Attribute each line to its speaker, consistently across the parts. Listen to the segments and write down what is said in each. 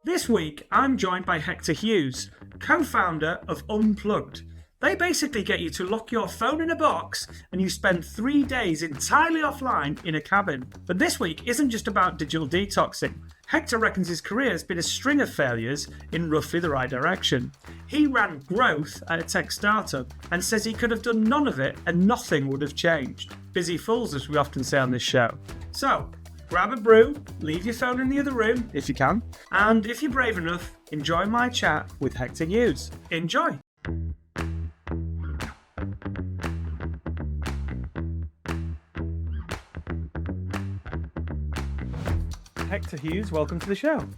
Speaker 1: This week, I'm joined by Hector Hughes, co-founder of Unplugged. They basically get you to lock your phone in a box and you spend 3 days entirely offline in a cabin. But this week isn't just about digital detoxing. Hector reckons his career has been a string of failures in roughly the right direction. He ran growth at a tech startup and says he could have done none of it and nothing would have changed. Busy fools, as we often say on this show. So, grab a brew, leave your phone in the other room if you can, and if you're brave enough, enjoy my chat with Hector Hughes. Enjoy! Hector Hughes, welcome to the show.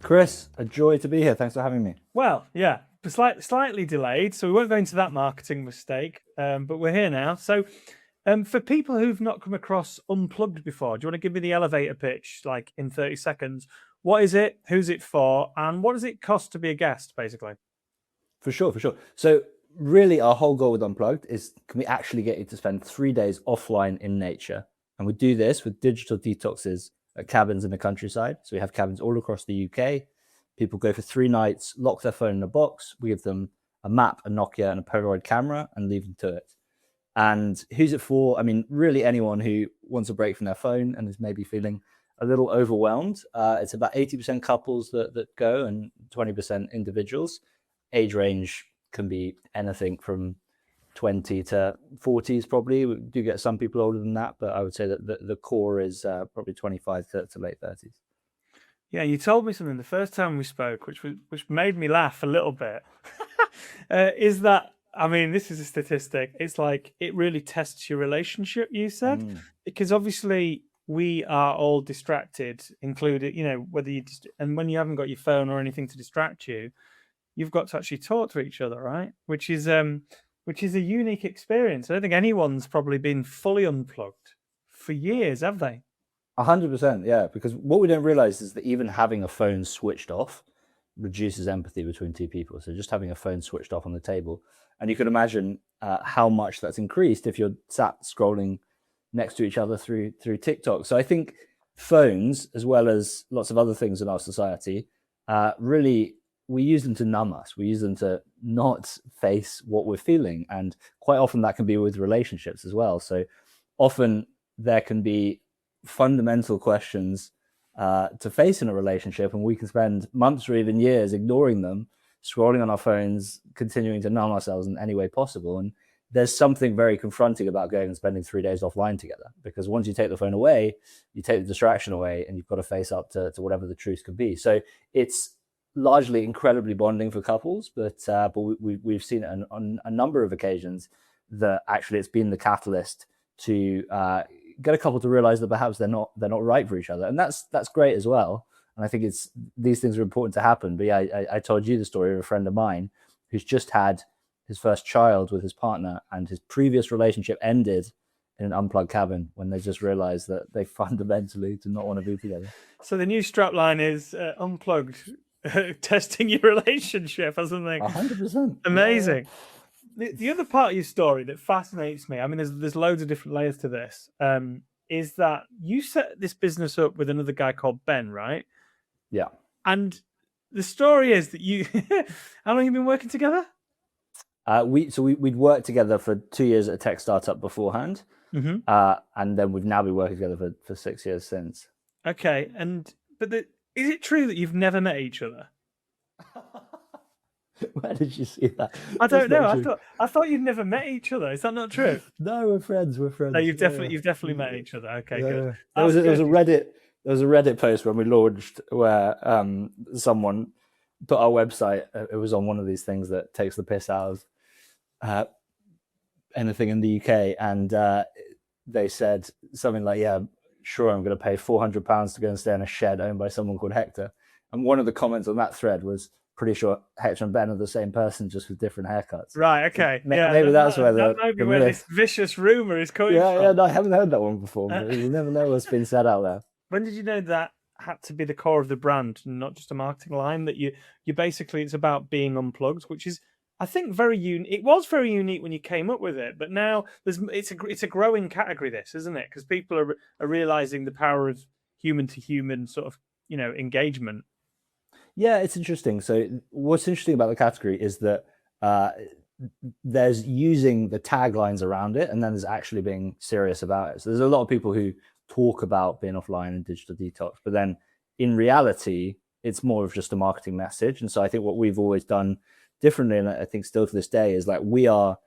Speaker 2: Chris, a joy to be here. Thanks for having me.
Speaker 1: Well, yeah, slightly delayed, so we won't go into that marketing mistake, but we're here now. So, for people who've not come across Unplugged before, do you want to give me the elevator pitch, like in 30 seconds? What is it? Who's it for? And what does it cost to be a guest, basically?
Speaker 2: For sure. So really our whole goal with Unplugged is, can we actually get you to spend 3 days offline in nature? And we do this with digital detoxes at cabins in the countryside. So we have cabins all across the UK. People go for 3 nights, lock their phone in a box. We give them a map, a Nokia, and a Polaroid camera and leave them to it. And who's it for? I mean, really anyone who wants a break from their phone and is maybe feeling a little overwhelmed. It's about 80% couples that go and 20% individuals. Age range can be anything from 20 to 40s probably. We do get some people older than that, but I would say that the core is probably 25 to late 30s.
Speaker 1: Yeah, you told me something the first time we spoke, which made me laugh a little bit. Is that, I mean, this is a statistic. It's like it really tests your relationship, you said, because obviously we are all distracted, included, whether you and when you haven't got your phone or anything to distract you, you've got to actually talk to each other, right? Which is a unique experience. I don't think anyone's probably been fully unplugged for years, have they?
Speaker 2: 100%, yeah. Because what we don't realize is that even having a phone switched off reduces empathy between two people. So just having a phone switched off on the table, and you can imagine how much that's increased if you're sat scrolling next to each other through TikTok. So I think phones, as well as lots of other things in our society, really, we use them to numb us. We use them to not face what we're feeling. And quite often that can be with relationships as well. So often there can be fundamental questions to face in a relationship, and we can spend months or even years ignoring them, scrolling on our phones, continuing to numb ourselves in any way possible. And there's something very confronting about going and spending 3 days offline together, because once you take the phone away, you take the distraction away, and you've got to face up to whatever the truth could be. So it's largely incredibly bonding for couples, but we've seen it on a number of occasions that actually it's been the catalyst to get a couple to realize that perhaps they're not right for each other, and that's great as well. And I think these things are important to happen. But yeah, I told you the story of a friend of mine who's just had his first child with his partner, and his previous relationship ended in an unplugged cabin when they just realized that they fundamentally do not want to be together.
Speaker 1: So the new strapline is Unplugged, testing your relationship or something.
Speaker 2: 100%.
Speaker 1: Amazing. Yeah. The other part of your story that fascinates me, I mean, there's loads of different layers to this, is that you set this business up with another guy called Ben, right?
Speaker 2: Yeah.
Speaker 1: And the story is that you, how long have you been working together?
Speaker 2: We'd worked together for 2 years at a tech startup beforehand, and then we've now been working together for 6 years since.
Speaker 1: Okay, but is it true that you've never met each other?
Speaker 2: Where did you see that?
Speaker 1: I don't know. I thought you'd never met each other. Is that not true?
Speaker 2: No, we're friends.
Speaker 1: No, you've definitely met each other. Okay, good.
Speaker 2: There was a Reddit post when we launched where someone put our website. It was on one of these things that takes the piss out of anything in the UK, and they said something like, "Yeah, sure, I'm going to pay £400 to go and stay in a shed owned by someone called Hector." And one of the comments on that thread was, "Pretty sure Hector and Ben are the same person, just with different haircuts."
Speaker 1: Right. Okay.
Speaker 2: Maybe that's where
Speaker 1: that might be where this vicious rumor is coming from.
Speaker 2: Yeah. No, I haven't heard that one before. But you never know what's been said out there.
Speaker 1: When did you know that had to be the core of the brand, and not just a marketing line? That you basically, it's about being unplugged, which is, I think, very unique. It was very unique when you came up with it, but now it's a growing category. This, isn't it? Because people are realizing the power of human to human sort of engagement.
Speaker 2: Yeah, it's interesting. So what's interesting about the category is that uh, there's using the taglines around it, and then there's actually being serious about it. So there's a lot of people who talk about being offline and digital detox, but then in reality, it's more of just a marketing message. And so I think what we've always done differently, and I think still to this day, is like we are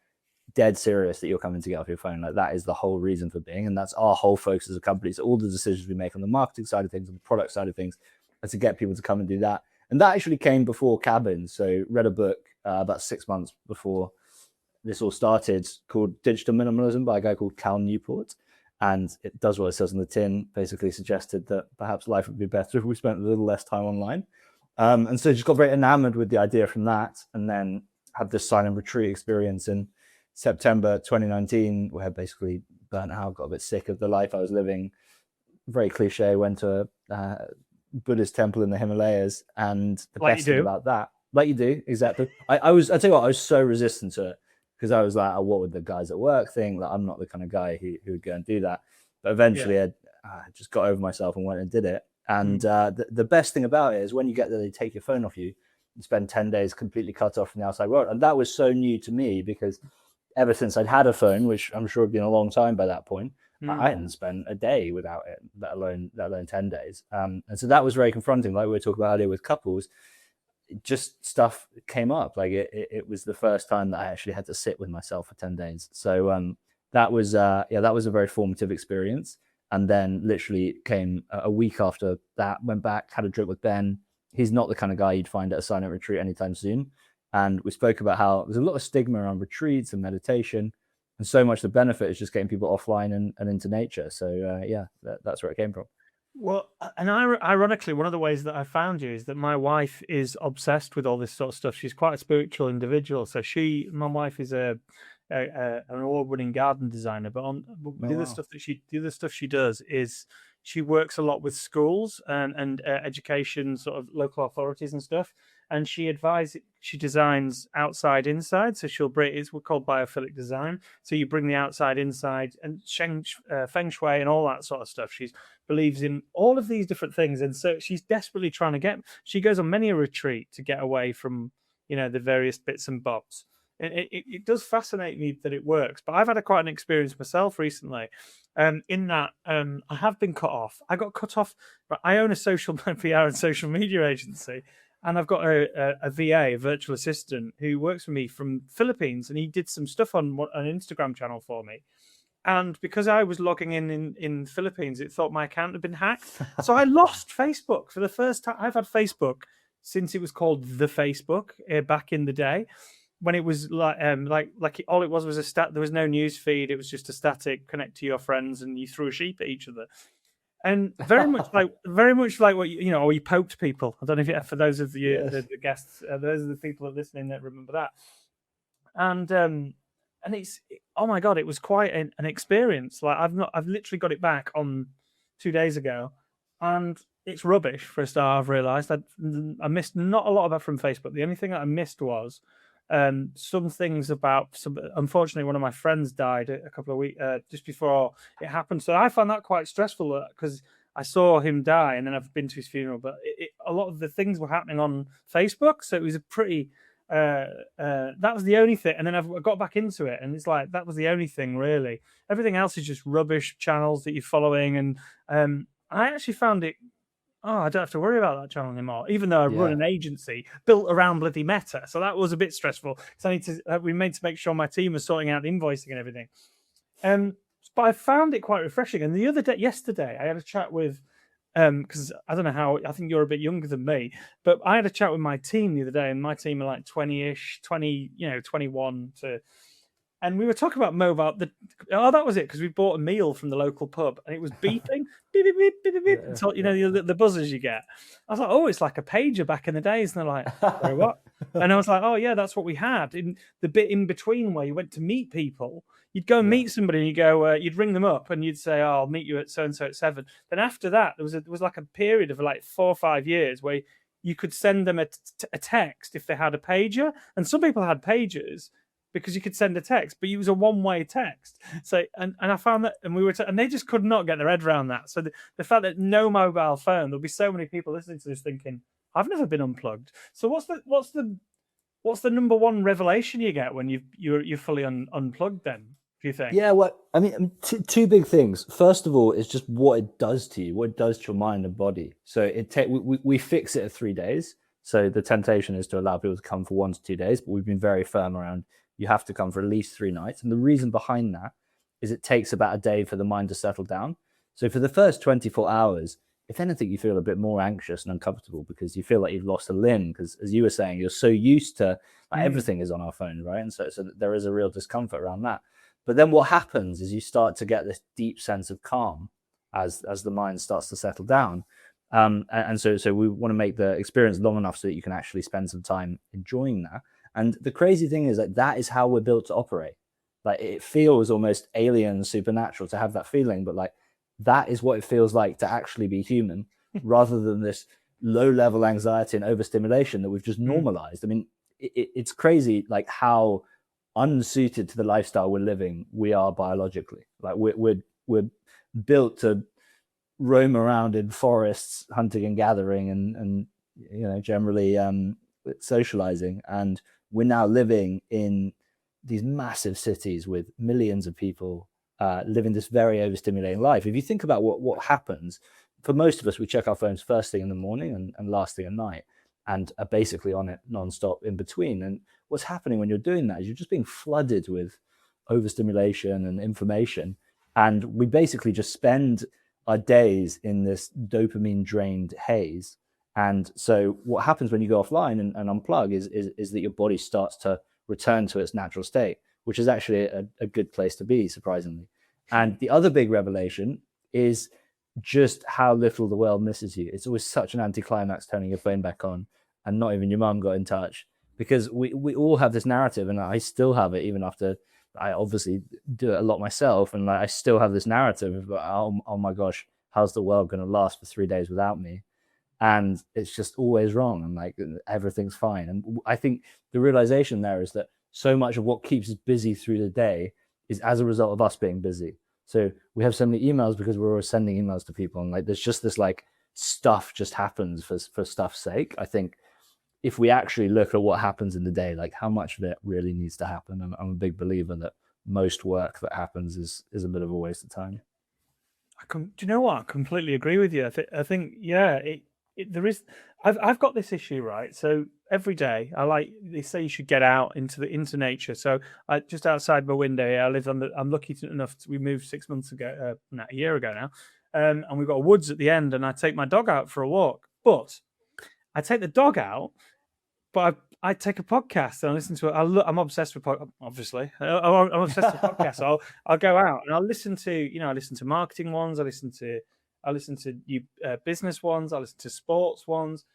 Speaker 2: dead serious that you're coming to get off your phone. Like that is the whole reason for being, and that's our whole focus as a company. So all the decisions we make on the marketing side of things, on the product side of things, are to get people to come and do that. And that actually came before cabins. So read a book about 6 months before this all started called Digital Minimalism by a guy called Cal Newport. And it does what it says on the tin, basically suggested that perhaps life would be better if we spent a little less time online. And so just got very enamored with the idea from that, and then had this silent retreat experience in September 2019, where I basically burnt out, got a bit sick of the life I was living. Very cliche, went to a Buddhist temple in the Himalayas, and the
Speaker 1: Like
Speaker 2: best
Speaker 1: you
Speaker 2: thing
Speaker 1: do.
Speaker 2: about that, like you do, exactly. I tell you what, I was so resistant to it because I was like, oh, what would the guys at work think? Like, I'm not the kind of guy who would go and do that. But eventually,
Speaker 1: Yeah.
Speaker 2: I just got over myself and went and did it. And
Speaker 1: Mm.
Speaker 2: the best thing about it is when you get there, they take your phone off you and spend 10 days completely cut off from the outside world. And that was so new to me because ever since I'd had a phone, which I'm sure had been a long time by that point,
Speaker 1: Mm.
Speaker 2: I hadn't spent a day without it, let alone 10 days. And so that was very confronting. Like we were talking about earlier with couples, just stuff came up. Like it was the first time that I actually had to sit with myself for 10 days. So that was that was a very formative experience. And then literally came a week after that, went back, had a drink with Ben. He's not the kind of guy you'd find at a silent retreat anytime soon. And we spoke about how there's a lot of stigma around retreats and meditation, and so much the benefit is just getting people offline and into nature. So that's where it came from.
Speaker 1: Well, and ironically, one of the ways that I found you is that my wife is obsessed with all this sort of stuff. She's quite a spiritual individual. So my wife is an award-winning garden designer. But
Speaker 2: Oh, wow.
Speaker 1: the other stuff she does is she works a lot with schools and education, sort of local authorities and stuff. And she designs outside inside. So it's called biophilic design. So you bring the outside inside, and feng shui and all that sort of stuff. She believes in all of these different things, and so she's desperately trying to she goes on many a retreat to get away from the various bits and bobs. It does fascinate me that it works, but I've had quite an experience myself recently, in that I have been cut off. I got cut off, but I own a social PR and social media agency, and I've got a VA, a virtual assistant, who works for me from Philippines, and he did some stuff on an Instagram channel for me. And because I was logging in Philippines, it thought my account had been hacked. So I lost Facebook for the first time. I've had Facebook since it was called the Facebook back in the day, when it was all it was a stat. There was no news feed. It was just a static connect to your friends, and you threw a sheep at each other. And very much like what or you poked people. I don't know if for those of you
Speaker 2: Yes.
Speaker 1: the guests, those are the people that are listening that remember that. And it's, oh my god, it was quite an experience. Like I've literally got it back on 2 days ago, and it's rubbish for a start. I've realised I missed not a lot about from Facebook. The only thing that I missed was some things about unfortunately one of my friends died a couple of weeks just before it happened. So I found that quite stressful because I saw him die, and then I've been to his funeral. But a lot of the things were happening on Facebook, so it was a pretty. That was the only thing, and then I got back into it, and it's like that was the only thing really. Everything else is just rubbish channels that you're following, and I actually found it. Oh, I don't have to worry about that channel anymore, even though I run
Speaker 2: Yeah.
Speaker 1: an agency built around bloody Meta. So that was a bit stressful. So we made to make sure my team was sorting out the invoicing and everything. But I found it quite refreshing. And yesterday, I had a chat with, because I don't know how, I think you're a bit younger than me, but I had a chat with my team the other day, and my team are like 20-ish, 21 to. And we were talking about mobile. That was it, because we bought a meal from the local pub, and it was beeping, beep, beep, beep, beep, beep, until the buzzers you get. I was like, oh, it's like a pager back in the days. And they're like, sorry, what? And I was like, oh yeah, that's what we had. In the bit in between where you went to meet people, you'd go and meet somebody, and you go, you'd ring them up, and you'd say, oh, I'll meet you at so and so at 7. Then after that, there was like a period of like 4 or 5 years where you could send them a text if they had a pager, and some people had pagers, because you could send a text, but it was a one-way text. So, and I found that, and and they just could not get their head around that. So the fact that no mobile phone, there'll be so many people listening to this thinking, I've never been unplugged. So what's the number one revelation you get when you're fully unplugged? Then, do you think?
Speaker 2: Yeah, well, I mean, two big things. First of all, it's just what it does to you, what it does to your mind and body. So we fix it at 3 days. So the temptation is to allow people to come for 1 to 2 days, but we've been very firm around you have to come for at least 3 nights. And the reason behind that is it takes about a day for the mind to settle down. So for the first 24 hours, if anything, you feel a bit more anxious and uncomfortable because you feel like you've lost a limb. Because as you were saying, you're so used to everything is on our phone, right? And so there is a real discomfort around that. But then what happens is you start to get this deep sense of calm as the mind starts to settle down. And so we want to make the experience long enough so that you can actually spend some time enjoying that. And the crazy thing is that is how we're built to operate. Like it feels almost alien, supernatural to have that feeling, but like that is what it feels like to actually be human rather than this low level anxiety and overstimulation that we've just normalized. I mean, it's crazy like how unsuited to the lifestyle we're living we are biologically. Like we're built to roam around in forests hunting and gathering and you know generally socializing, and we're now living in these massive cities with millions of people living this very overstimulating life. If you think about what happens for most of us, we check our phones first thing in the morning and last thing at night and are basically on it nonstop in between. And what's happening when you're doing that is you're just being flooded with overstimulation and information. And we basically just spend our days in this dopamine drained haze. And so what happens when you go offline and unplug is that your body starts to return to its natural state, which is actually a good place to be, surprisingly. And the other big revelation is just how little the world misses you. It's always such an anticlimax turning your phone back on and not even your mum got in touch, because we all have this narrative, and I still have it even after I obviously do it a lot myself, and like I still have this narrative of oh my gosh, how's the world going to last for 3 days without me? And it's just always wrong, and like everything's fine. And I think the realization there is that so much of what keeps us busy through the day is as a result of us being busy. So we have so many emails because we're always sending emails to people, and like there's just this like stuff just happens for stuff's sake. I think if we actually look at what happens in the day, like how much of it really needs to happen, I'm a big believer that most work that happens is a bit of a waste of time.
Speaker 1: Do you know what? I completely agree with you. I think yeah, there is. I've got this issue, right? So every day, they say you should get out into nature. So I just outside my window here, I live I'm lucky enough we moved 6 months ago, a year ago now, and we've got woods at the end, and I take my dog out for a walk. But I take the dog out, but I take a podcast and I listen to it. I'm obsessed with obviously. I'm obsessed with podcasts. So I'll go out and I'll listen to I listen to marketing ones. I listen to business ones. I listen to sports ones.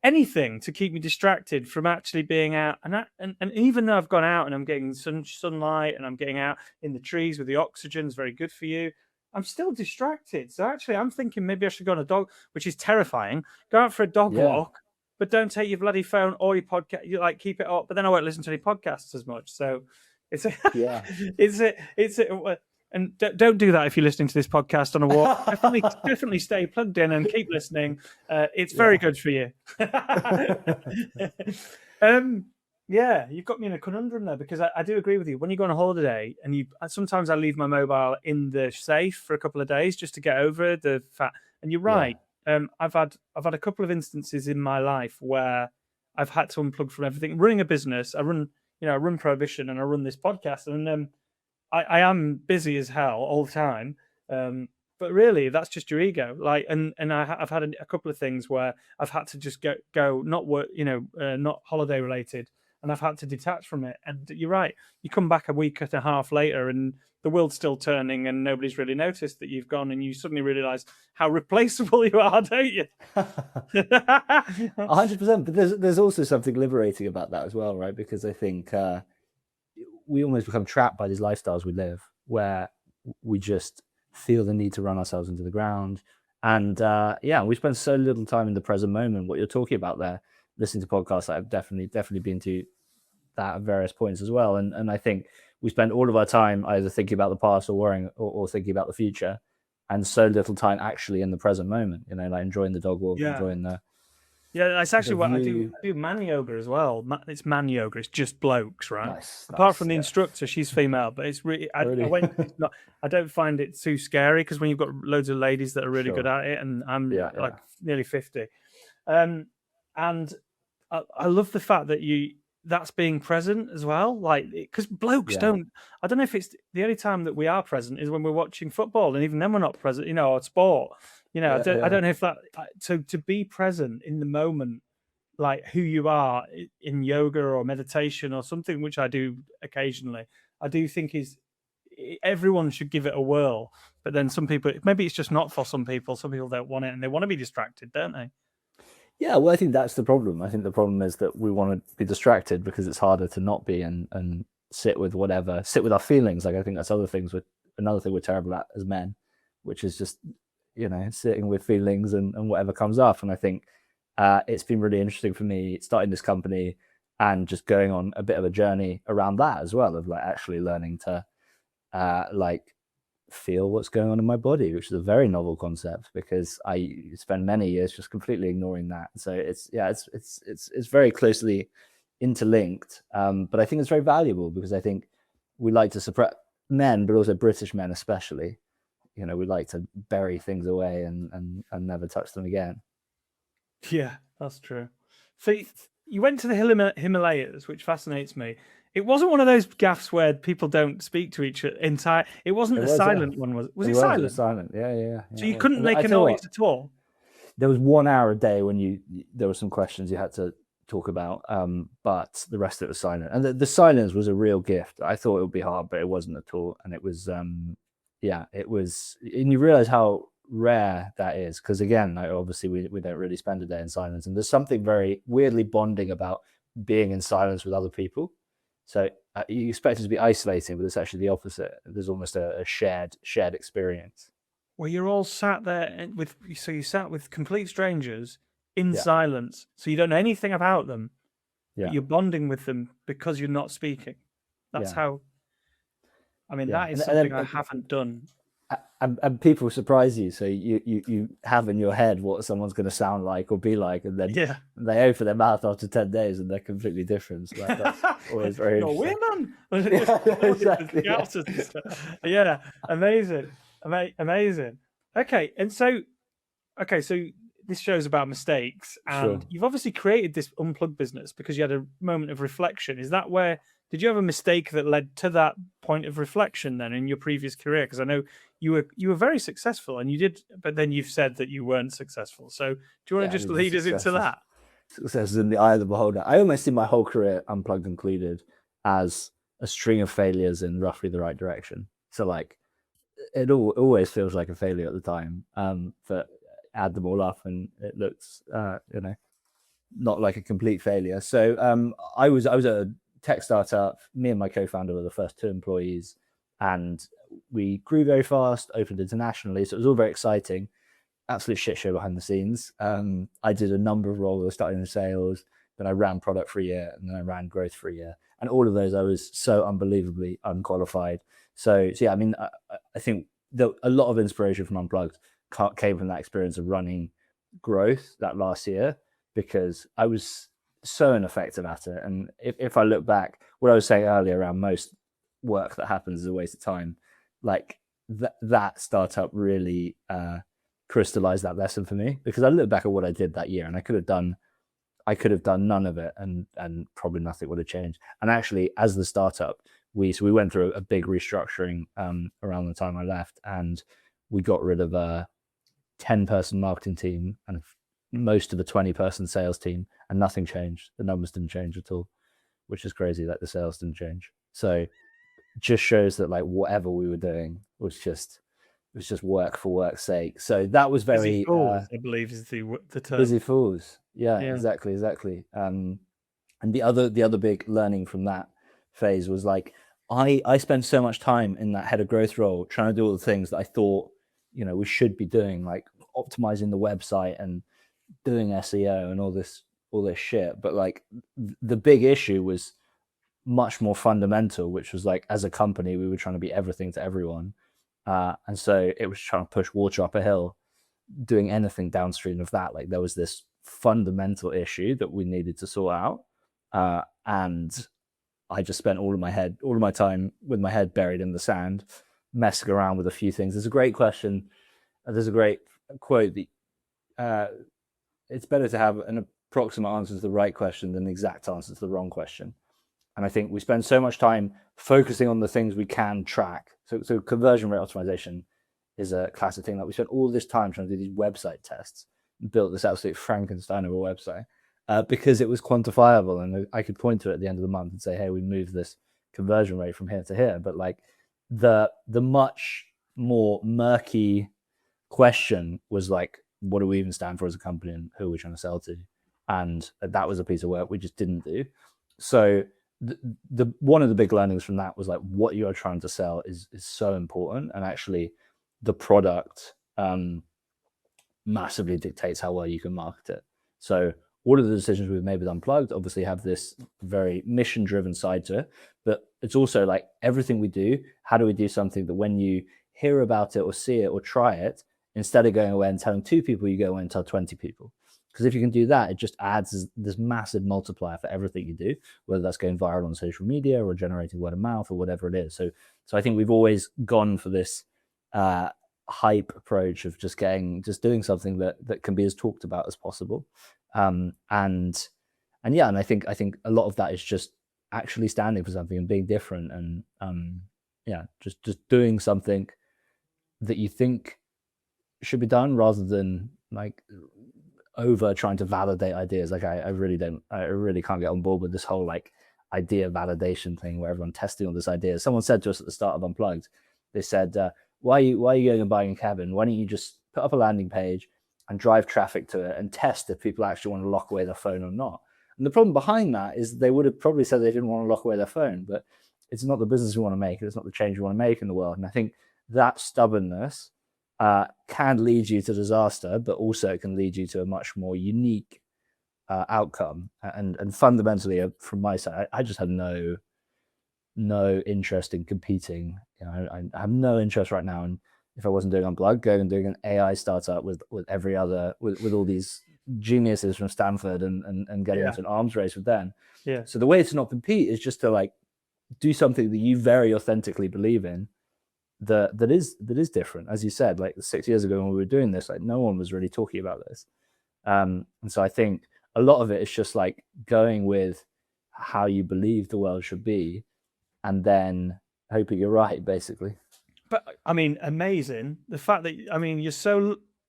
Speaker 1: Anything to keep me distracted from actually being out. And even though I've gone out and I'm getting sunlight and I'm getting out in the trees with the oxygen, is very good for you, I'm still distracted. So actually, I'm thinking maybe I should go on a dog, which is terrifying. Go out for a dog walk, but don't take your bloody phone or your podcast. You like keep it up, but then I won't listen to any podcasts as much. So it's and don't do that if you're listening to this podcast on a walk. definitely stay plugged in and keep listening. It's very good for you. Yeah, you've got me in a conundrum there, because I do agree with you. When you go on a holiday and sometimes I leave my mobile in the safe for a couple of days just to get over the fact. And you're right. Yeah. I've had a couple of instances in my life where I've had to unplug from everything. Running a business, I run Prohibition, and I run this podcast, and I am busy as hell all the time. But really, that's just your ego. Like, and I've had a couple of things where I've had to just go not work, not holiday related, and I've had to detach from it. And you're right. You come back a week and a half later, and the world's still turning, and nobody's really noticed that you've gone, and you suddenly realize how replaceable you are, don't you?
Speaker 2: 100%. But there's also something liberating about that as well, right? Because I think we almost become trapped by these lifestyles we live, where we just feel the need to run ourselves into the ground. And we spend so little time in the present moment. What you're talking about there, listening to podcasts, I've definitely been to that at various points as well. And I think we spend all of our time either thinking about the past or worrying or thinking about the future, and so little time actually in the present moment, like enjoying the dog walk, enjoying
Speaker 1: Yeah, that's actually
Speaker 2: The
Speaker 1: what I do.
Speaker 2: view.
Speaker 1: I do man yoga as well. It's man yoga. It's just blokes, right?
Speaker 2: Nice,
Speaker 1: Apart from
Speaker 2: nice.
Speaker 1: the
Speaker 2: Yeah.
Speaker 1: instructor, she's female, but it's really. I
Speaker 2: Really.
Speaker 1: went. It's not. I don't find it too scary because when you've got loads of ladies that are really good
Speaker 2: Sure.
Speaker 1: at it, and I'm
Speaker 2: Yeah,
Speaker 1: like
Speaker 2: yeah.
Speaker 1: nearly 50, um, and I love the fact that that's being present as well. Like because blokes
Speaker 2: Yeah.
Speaker 1: don't. I don't know if it's the only time that we are present is when we're watching football, and even then we're not present. Or sport.
Speaker 2: Yeah,
Speaker 1: I
Speaker 2: yeah.
Speaker 1: don't know if that. So to be present in the moment, like who you are in yoga or meditation or something, which I do occasionally, I do think is everyone should give it a whirl. But then some people, maybe it's just not for some people. Some people don't want it and they want to be distracted, don't they?
Speaker 2: Yeah, well, I think that's the problem. I think the problem is that we want to be distracted because it's harder to not be and sit with sit with our feelings. Like I think that's another thing we're terrible at as men, which is just sitting with feelings and whatever comes up. And I think it's been really interesting for me starting this company and just going on a bit of a journey around that as well, of like actually learning to like feel what's going on in my body, which is a very novel concept because I spend many years just completely ignoring that. So it's very closely interlinked, but I think it's very valuable because I think we like to suppress men, but also British men especially. We like to bury things away and never touch them again.
Speaker 1: Yeah, that's true. So you went to the Himalayas, which fascinates me. It wasn't one of those gaffs where people don't speak to each other entire. It wasn't
Speaker 2: It
Speaker 1: the
Speaker 2: was, yeah.
Speaker 1: silent one, was it? Was
Speaker 2: It
Speaker 1: it
Speaker 2: was. It was
Speaker 1: silent?
Speaker 2: silent. Yeah, yeah, yeah.
Speaker 1: So
Speaker 2: It
Speaker 1: you
Speaker 2: was.
Speaker 1: couldn't
Speaker 2: And I
Speaker 1: make a
Speaker 2: tell you
Speaker 1: noise
Speaker 2: what,
Speaker 1: at all?
Speaker 2: there was 1 hour a day when there were some questions you had to talk about, but the rest of it was silent. And the silence was a real gift. I thought it would be hard, but it wasn't at all. And it was, yeah, it was. And you realize how rare that is because again, like, obviously we don't really spend a day in silence, and there's something very weirdly bonding about being in silence with other people. So you expect it to be isolating, but it's actually the opposite. There's almost a shared experience.
Speaker 1: Well, you're all sat there so you sat with complete strangers in
Speaker 2: Yeah,
Speaker 1: silence, so you don't know anything about them, but
Speaker 2: yeah,
Speaker 1: you're bonding with them because you're not speaking. That's
Speaker 2: yeah,
Speaker 1: how. I mean,
Speaker 2: yeah.
Speaker 1: that is something I haven't done.
Speaker 2: And people surprise you. So you have in your head what someone's going to sound like or be like, and then
Speaker 1: Yeah.
Speaker 2: they open their mouth after 10 days and they're completely different. So that's always very
Speaker 1: You're
Speaker 2: interesting.
Speaker 1: women.
Speaker 2: Yeah, exactly. Yeah.
Speaker 1: Yeah, amazing, amazing. Okay, so this show's about mistakes,
Speaker 2: Sure.
Speaker 1: and you've obviously created this unplugged business because you had a moment of reflection. Is that where did you have a mistake that led to that point of reflection then in your previous career? Because I know you were very successful, and you did, but then you've said that you weren't successful. So do you want
Speaker 2: Yeah,
Speaker 1: to
Speaker 2: I
Speaker 1: just
Speaker 2: mean,
Speaker 1: lead us into that?
Speaker 2: success is in the eye of the beholder. I almost see my whole career, Unplugged included, as a string of failures in roughly the right direction. So like always feels like a failure at the time, but add them all up and it looks not like a complete failure. So I was at a tech startup. Me and my co-founder were the first two employees, and we grew very fast, opened internationally. So it was all very exciting. Absolute shit show behind the scenes. I did a number of roles. I started in sales, then I ran product for a year, and then I ran growth for a year. And all of those, I was so unbelievably unqualified. So yeah, I mean, I think a lot of inspiration from Unplugged came from that experience of running growth that last year, because I was so ineffective at it. And if I look back, what I was saying earlier around most work that happens is a waste of time, like that startup really crystallized that lesson for me, because I look back at what I did that year and I could have done none of it, and probably nothing would have changed. And actually, as the startup, we went through a big restructuring around the time I left, and we got rid of a 10-person marketing team and most of a 20-person sales team, and nothing changed. The numbers didn't change at all, which is crazy. Like the sales didn't change. So just shows that like whatever we were doing was just work for work's sake. So that was very
Speaker 1: Busy fools, I believe is the term.
Speaker 2: busy fools. Yeah. Exactly. And the other big learning from that phase was like I spent so much time in that head of growth role trying to do all the things that I thought we should be doing, like optimizing the website and doing SEO and all this shit. But like the big issue was much more fundamental, which was like, as a company, we were trying to be everything to everyone. And so it was trying to push water up a hill, doing anything downstream of that. Like there was this fundamental issue that we needed to sort out. And I just spent all of my time with my head buried in the sand, messing around with a few things. There's a great question. There's a great quote that it's better to have an approximate answer to the right question than the exact answer to the wrong question. And I think we spend so much time focusing on the things we can track. So conversion rate optimization is a classic thing. Like we spent all this time trying to do these website tests and built this absolute Frankenstein of a website because it was quantifiable, and I could point to it at the end of the month and say, hey, we moved this conversion rate from here to here. But like the much more murky question was like, what do we even stand for as a company and who are we trying to sell to? And that was a piece of work we just didn't do. So the one of the big learnings from that was like what you are trying to sell is so important, and actually the product massively dictates how well you can market it. So all of the decisions we've made with Unplugged obviously have this very mission driven side to it, but it's also like everything we do, how do we do something that when you hear about it or see it or try it, instead of going away and telling 2 people, you go away and tell 20 people. Because if you can do that, it just adds this massive multiplier for everything you do, whether that's going viral on social media or generating word of mouth or whatever it is. So I think we've always gone for this hype approach of just doing something that can be as talked about as possible. And I think a lot of that is just actually standing for something and being different, and just doing something that you think should be done rather than like over trying to validate ideas. Like I really can't get on board with this whole like idea validation thing where everyone testing all this idea. Someone said to us at the start of Unplugged, they said, why are you going and buying a cabin? Why don't you just put up a landing page and drive traffic to it and test if people actually want to lock away their phone or not? And the problem behind that is they would have probably said they didn't want to lock away their phone, but it's not the business we want to make. It's not the change we want to make in the world. And I think that stubbornness can lead you to disaster, but also it can lead you to a much more unique outcome. And fundamentally, from my side, I just had no interest in competing. I have no interest right now in, if I wasn't doing Unplugged, going and doing an AI startup with all these geniuses from Stanford and getting into an arms race with them.
Speaker 3: Yeah.
Speaker 2: So the way to not compete is just to like do something that you very authentically believe in, that is different. As you said, like 6 years ago when we were doing this, like no one was really talking about this. And so I think a lot of it is just like going with how you believe the world should be, and then hoping you're right, basically.
Speaker 3: But I mean, amazing. The fact that, I mean,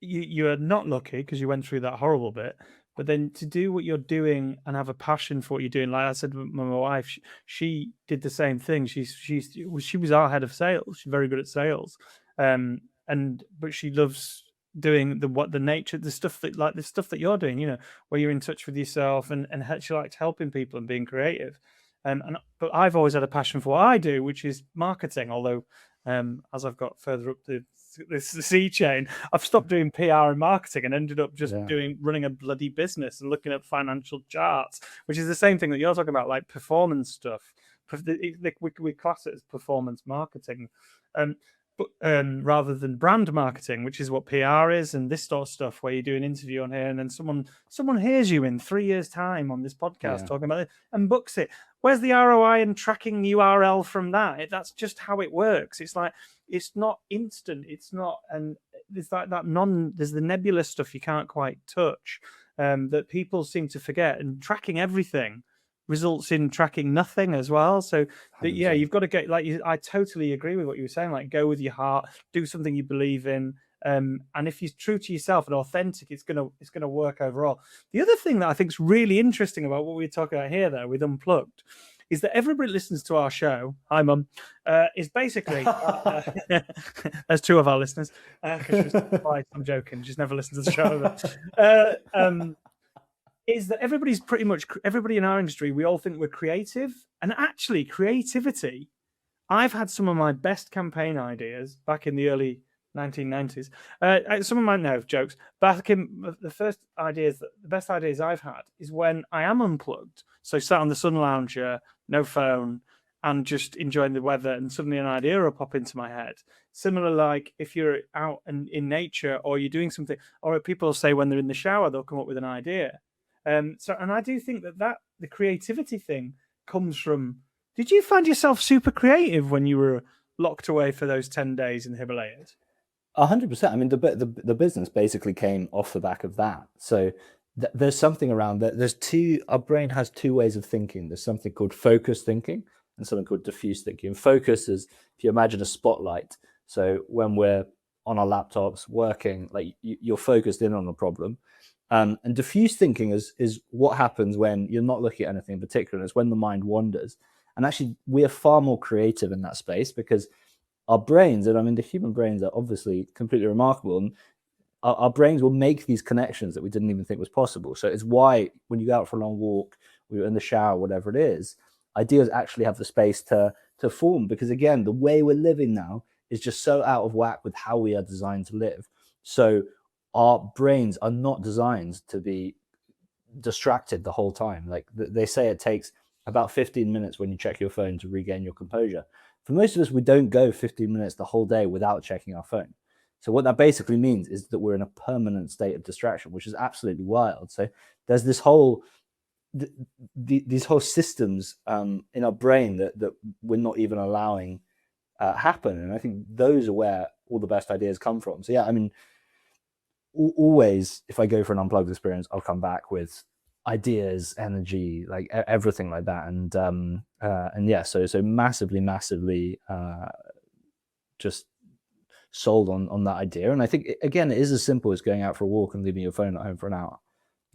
Speaker 3: you are not lucky because you went through that horrible bit, but then to do what you're doing and have a passion for what you're doing. Like I said, my wife, she did the same thing. She was our head of sales. She's very good at sales. But she loves doing the stuff that you're doing, where you're in touch with yourself and she likes helping people and being creative. But I've always had a passion for what I do, which is marketing. Although, as I've got further up the sea chain, I've stopped doing PR and marketing and ended up just running a bloody business and looking at financial charts, which is the same thing that you're talking about, like performance stuff. We class it as performance marketing, but rather than brand marketing, which is what PR is, and this sort of stuff where you do an interview on here and then someone hears you in 3 years' time on this podcast talking about it and books it. Where's the ROI and tracking URL from that? That's just how it works. It's like, it's not instant. It's not, and there's like there's the nebulous stuff you can't quite touch that people seem to forget, and tracking everything results in tracking nothing as well. So you've got to get, like, I totally agree with what you were saying, like go with your heart, do something you believe in. And if you're true to yourself and authentic, it's gonna work overall. The other thing that I think is really interesting about what we're talking about here, though, with Unplugged, is that everybody listens to our show. Hi, Mum. Is basically there's 2 of our listeners. I'm joking. Just never listen to the show. Is that everybody in our industry, we all think we're creative, and actually creativity. I've had some of my best campaign ideas back in the early 1990s. Some of my jokes. Back in the best ideas I've had is when I am unplugged. So sat on the sun lounger, no phone, and just enjoying the weather, and suddenly an idea will pop into my head. Similar, like if you're out in nature or you're doing something, or people say when they're in the shower, they'll come up with an idea. And I do think that the creativity thing comes from. Did you find yourself super creative when you were locked away for those 10 days in the Himalayas?
Speaker 2: 100%. I mean, the business basically came off the back of that. So there's something around that. Our brain has two ways of thinking. There's something called focused thinking and something called diffuse thinking. And focus is, if you imagine a spotlight. So when we're on our laptops working, like you're focused in on a problem. And diffuse thinking is what happens when you're not looking at anything in particular. It's when the mind wanders. And actually, we are far more creative in that space because our brains, and I mean, the human brains are obviously completely remarkable, and our brains will make these connections that we didn't even think was possible. So it's why when you go out for a long walk, or you're in the shower, whatever it is, ideas actually have the space to form. Because again, the way we're living now is just so out of whack with how we are designed to live. So our brains are not designed to be distracted the whole time. Like they say, it takes about 15 minutes when you check your phone to regain your composure. For most of us, we don't go 15 minutes the whole day without checking our phone. So what that basically means is that we're in a permanent state of distraction, which is absolutely wild. So there's this whole, these whole systems in our brain that we're not even allowing happen. And I think those are where all the best ideas come from. So yeah, I mean, always, if I go for an unplugged experience, I'll come back with ideas, energy, like everything like that. And yeah, so massively just sold on that idea. And I think again, it is as simple as going out for a walk and leaving your phone at home for an hour.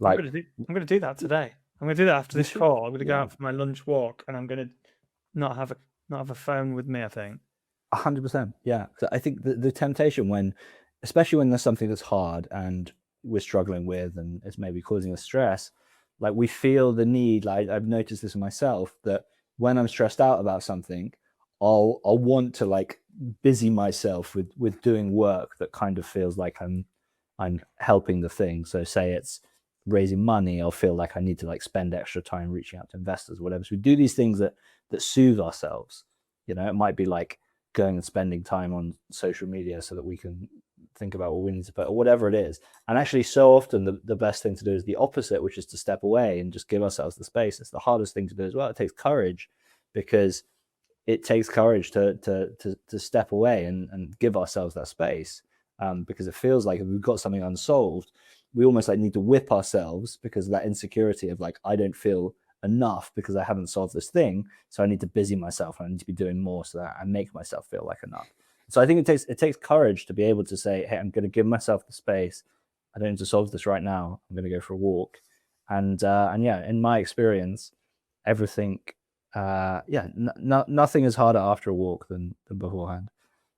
Speaker 2: Like
Speaker 3: I'm going to do that today. I'm going to do that after this call. I'm going to go out for my lunch walk, and I'm going to not have a phone with me, I think.
Speaker 2: 100%. Yeah. I think the temptation especially when there's something that's hard and we're struggling with and it's maybe causing us stress, like we feel the need, like I've noticed this in myself, that when I'm stressed out about something, I'll want to like busy myself with doing work that kind of feels like I'm helping the thing. So say it's raising money, I'll feel like I need to like spend extra time reaching out to investors or whatever. So we do these things that soothe ourselves. You know, it might be like going and spending time on social media so that we can think about what we need to put or whatever it is. And actually so often the best thing to do is the opposite, which is to step away and just give ourselves the space. It's the hardest thing to do as well. It takes courage, because it takes courage to step away and give ourselves that space, because it feels like if we've got something unsolved, we almost like need to whip ourselves because of that insecurity of like, I don't feel enough because I haven't solved this thing, so I need to busy myself and I need to be doing more so that I make myself feel like enough. So I think it takes courage to be able to say, hey, I'm going to give myself the space. I don't need to solve this right now. I'm going to go for a walk. And yeah, in my experience, everything, nothing is harder after a walk than beforehand.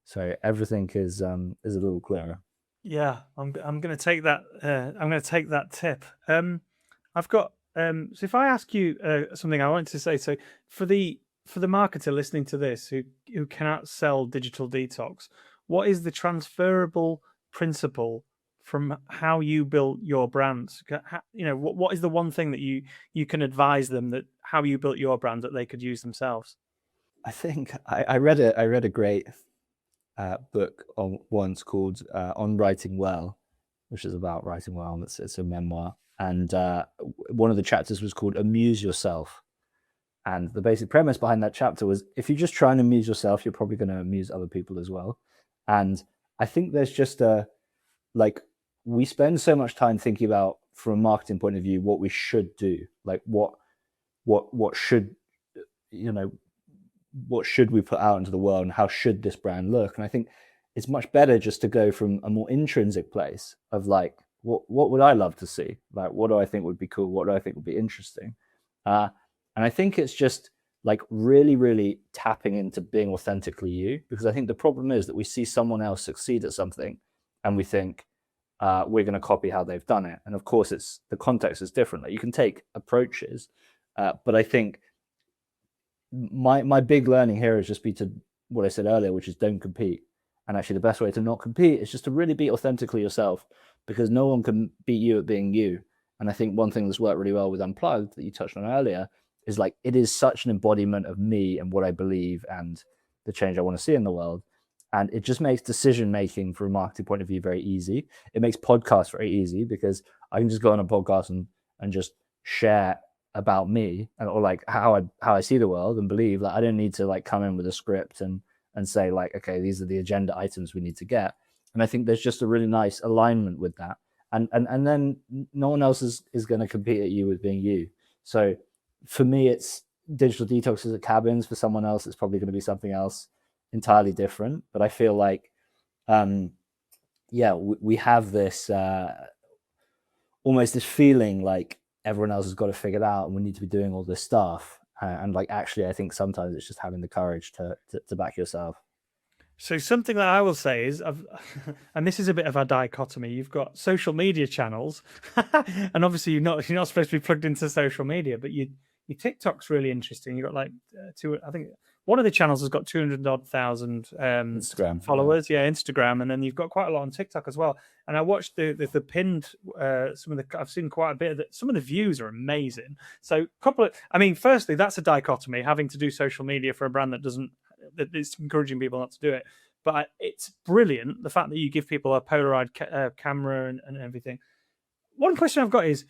Speaker 2: So everything is a little clearer.
Speaker 3: Yeah, I'm going to take that. I'm going to take that tip. I've got. So if I ask you something, I wanted to say. So for the marketer listening to this who cannot sell digital detox, what is the transferable principle from how you built your brands? You know, what is the one thing that you can advise them that how you built your brand that they could use themselves?
Speaker 2: I think I read a great book once called On Writing Well, which is about writing well. It's a memoir, and one of the chapters was called Amuse Yourself. And the basic premise behind that chapter was, if you just try and amuse yourself, you're probably going to amuse other people as well. And I think there's just we spend so much time thinking about, from a marketing point of view, what we should do, like what should, what should we put out into the world and how should this brand look? And I think it's much better just to go from a more intrinsic place of like, what would I love to see? Like, what do I think would be cool? What do I think would be interesting? And I think it's just like really, really tapping into being authentically you, because I think the problem is that we see someone else succeed at something and we think we're going to copy how they've done it. And of course, the context is different. Like you can take approaches, but I think my big learning here is just be to what I said earlier, which is don't compete. And actually the best way to not compete is just to really be authentically yourself, because no one can beat you at being you. And I think one thing that's worked really well with Unplugged that you touched on earlier is like, it is such an embodiment of me and what I believe and the change I want to see in the world. And it just makes decision making from a marketing point of view very easy. It makes podcasts very easy because I can just go on a podcast and just share about me and or like how I see the world and believe. Like I don't need to like come in with a script and say like, okay, these are the agenda items we need to get. And I think there's just a really nice alignment with that. And then no one else is going to compete at you with being you. So for me, it's digital detoxes at cabins. For someone else, it's probably going to be something else entirely different. But I feel like, we have this almost this feeling like everyone else has got it figured out and we need to be doing all this stuff. And like, actually, I think sometimes it's just having the courage to back yourself.
Speaker 3: So something that I will say is, and this is a bit of a dichotomy. You've got social media channels, and obviously you're not supposed to be plugged into social media, but your TikTok's really interesting. You've got like I think one of the channels has got 200,000
Speaker 2: Instagram
Speaker 3: followers. Yeah, Instagram, and then you've got quite a lot on TikTok as well. And I watched the pinned some of the. I've seen quite a bit of that. Some of the views are amazing. So firstly, that's a dichotomy, having to do social media for a brand that it's encouraging people not to do it. But it's brilliant, the fact that you give people a Polaroid camera and everything. One question I've got is,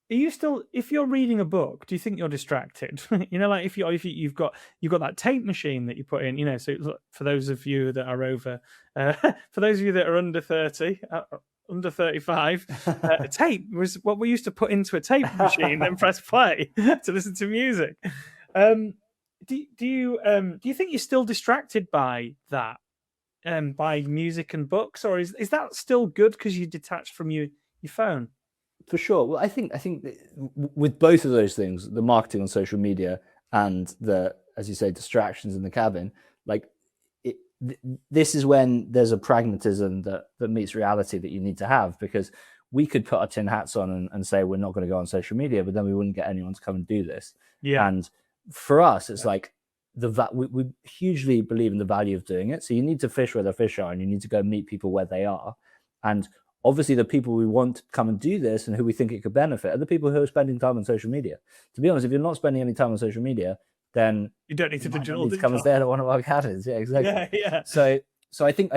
Speaker 3: are you still, if you're reading a book, do you think you're distracted? Like if you've got that tape machine that you put in, so for those of you that are over, for those of you that are under 30, under 35, a tape was what we used to put into a tape machine, then press play to listen to music. Do you think you're still distracted by that, by music and books, or is that still good because you're detached from your phone?
Speaker 2: For sure. Well, I think with both of those things, the marketing on social media and the, as you say, distractions in the cabin, like this is when there's a pragmatism that meets reality that you need to have, because we could put our tin hats on and say we're not going to go on social media, but then we wouldn't get anyone to come and do this.
Speaker 3: Yeah.
Speaker 2: And for us, it's like we hugely believe in the value of doing it. So you need to fish where the fish are, and you need to go meet people where they are. And obviously, the people we want to come and do this and who we think it could benefit are the people who are spending time on social media. To be honest, if you're not spending any time on social media, then
Speaker 3: you don't need to
Speaker 2: come and stay at one of our cabins. Yeah, exactly.
Speaker 3: Yeah.
Speaker 2: So I think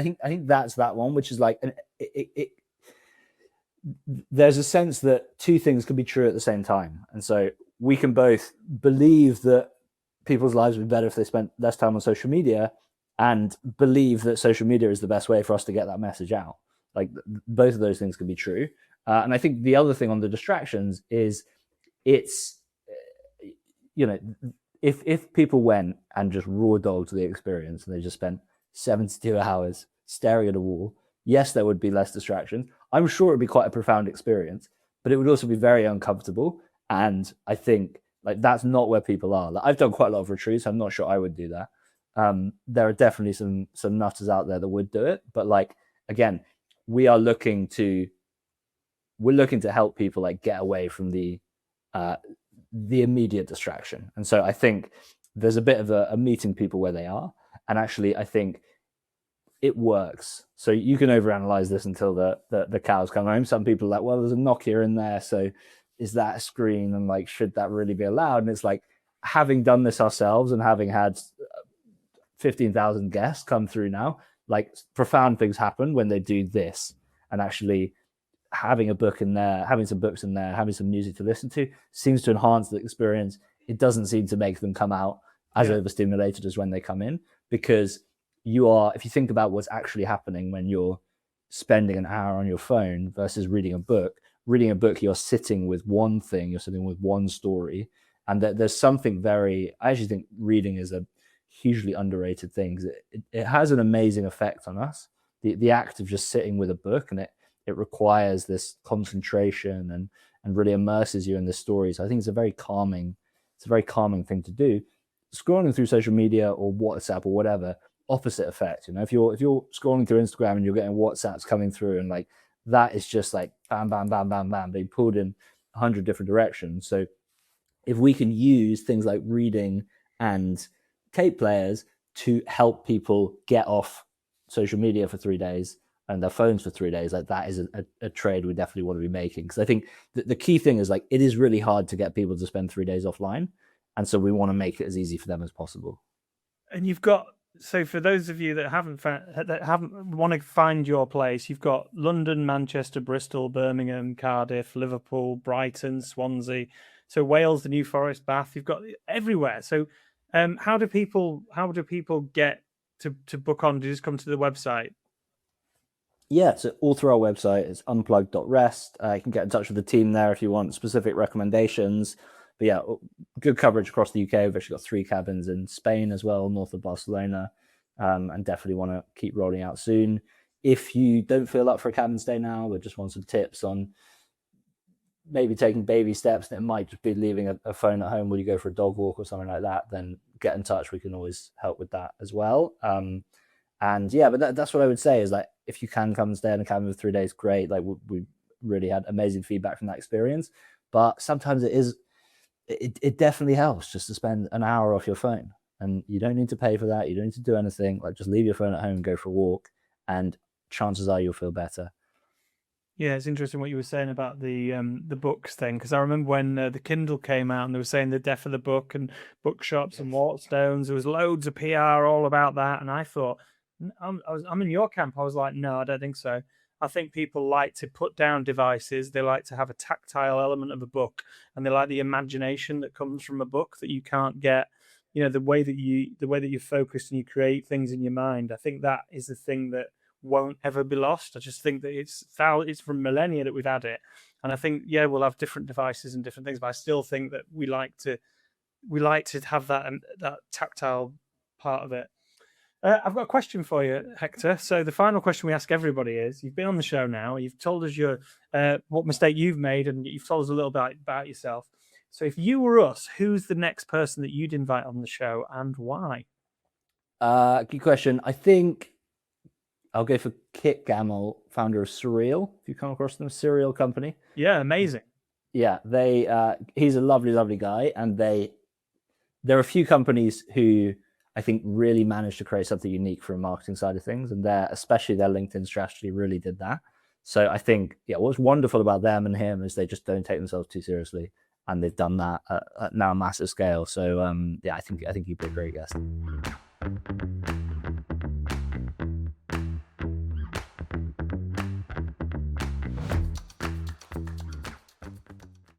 Speaker 2: that's that one, which is like there's a sense that two things can be true at the same time, and so we can both believe that people's lives would be better if they spent less time on social media, and believe that social media is the best way for us to get that message out. Like both of those things can be true. And I think the other thing on the distractions is it's, if people went and just raw dogged the experience and they just spent 72 hours staring at a wall, yes, there would be less distractions. I'm sure it would be quite a profound experience, but it would also be very uncomfortable. And I think like that's not where people are. Like, I've done quite a lot of retreats. I'm not sure I would do that. There are definitely some nutters out there that would do it, but like, again, we're looking to help people like get away from the immediate distraction. And so I think there's a bit of a meeting people where they are. And actually, I think it works. So you can overanalyze this until the cows come home. Some people are like, well, there's a Nokia in there, so is that a screen? And like, should that really be allowed? And it's like, having done this ourselves and having had 15,000 guests come through now, like profound things happen when they do this. And actually having a book in there, having some books in there, having some music to listen to seems to enhance the experience. It doesn't seem to make them come out as overstimulated as when they come in, because if you think about what's actually happening when you're spending an hour on your phone versus reading a book, you're sitting with one thing, you're sitting with one story. And there's something I actually think reading is a hugely underrated thing. It has an amazing effect on us. The act of just sitting with a book, and it requires this concentration and really immerses you in the story. So I think it's a very calming thing to do. Scrolling through social media or WhatsApp or whatever, opposite effect. If you're scrolling through Instagram and you're getting WhatsApps coming through, and like that is just like bam, bam, bam, bam, bam, being pulled in 100 different directions. So if we can use things like reading and tape players to help people get off social media for 3 days and their phones for 3 days, like that is a trade we definitely want to be making. Because I think the key thing is like, it is really hard to get people to spend 3 days offline. And so we want to make it as easy for them as possible.
Speaker 3: And you've got, so for those of you that haven't want to find your place, you've got London, Manchester, Bristol, Birmingham, Cardiff, Liverpool, Brighton, Swansea. So Wales, the New Forest, Bath. You've got everywhere. So how do people get to book on? Do you just come to the website?
Speaker 2: Yeah, so all through our website is unplugged.rest. You can get in touch with the team there if you want specific recommendations. But yeah, good coverage across the UK. We've actually got 3 cabins in Spain as well, north of Barcelona, and definitely want to keep rolling out soon. If you don't feel up for a cabin stay now, but just want some tips on maybe taking baby steps, and it might just be leaving a phone at home when you go for a dog walk or something like that, then get in touch. We can always help with that as well. And yeah, but that's what I would say is like, if you can come and stay in a cabin for 3 days, great. Like we really had amazing feedback from that experience. But sometimes it definitely helps just to spend an hour off your phone, and you don't need to pay for that. You don't need to do anything. Like, just leave your phone at home and go for a walk, and chances are you'll feel better.
Speaker 3: Yeah, it's interesting what you were saying about the books thing, because I remember when the Kindle came out and they were saying the death of the book and bookshops and Waterstones. There was loads of PR all about that, and I thought, I'm in your camp. I was like, no, I don't think so. I think people like to put down devices. They like to have a tactile element of a book, and they like the imagination that comes from a book that you can't get. You know, the way that you focus and you create things in your mind. I think that is the thing that won't ever be lost. I just think that it's from millennia that we've had it, and I think we'll have different devices and different things, but I still think that we like to have that tactile part of it. I've got a question for you, Hector. So the final question we ask everybody is: you've been on the show now, you've told us what mistake you've made, and you've told us a little bit about yourself. So if you were us, who's the next person that you'd invite on the show, and why?
Speaker 2: Good question. I think I'll go for Kit Gamel, founder of Surreal. If you come across them, Cereal company.
Speaker 3: Yeah, amazing.
Speaker 2: Yeah, he's a lovely, lovely guy, and there are a few companies who I think really managed to create something unique from a marketing side of things, and especially their LinkedIn strategy really did that. So I think, what's wonderful about them and him is they just don't take themselves too seriously, and they've done that at now a massive scale. So I think he'd be a great guest.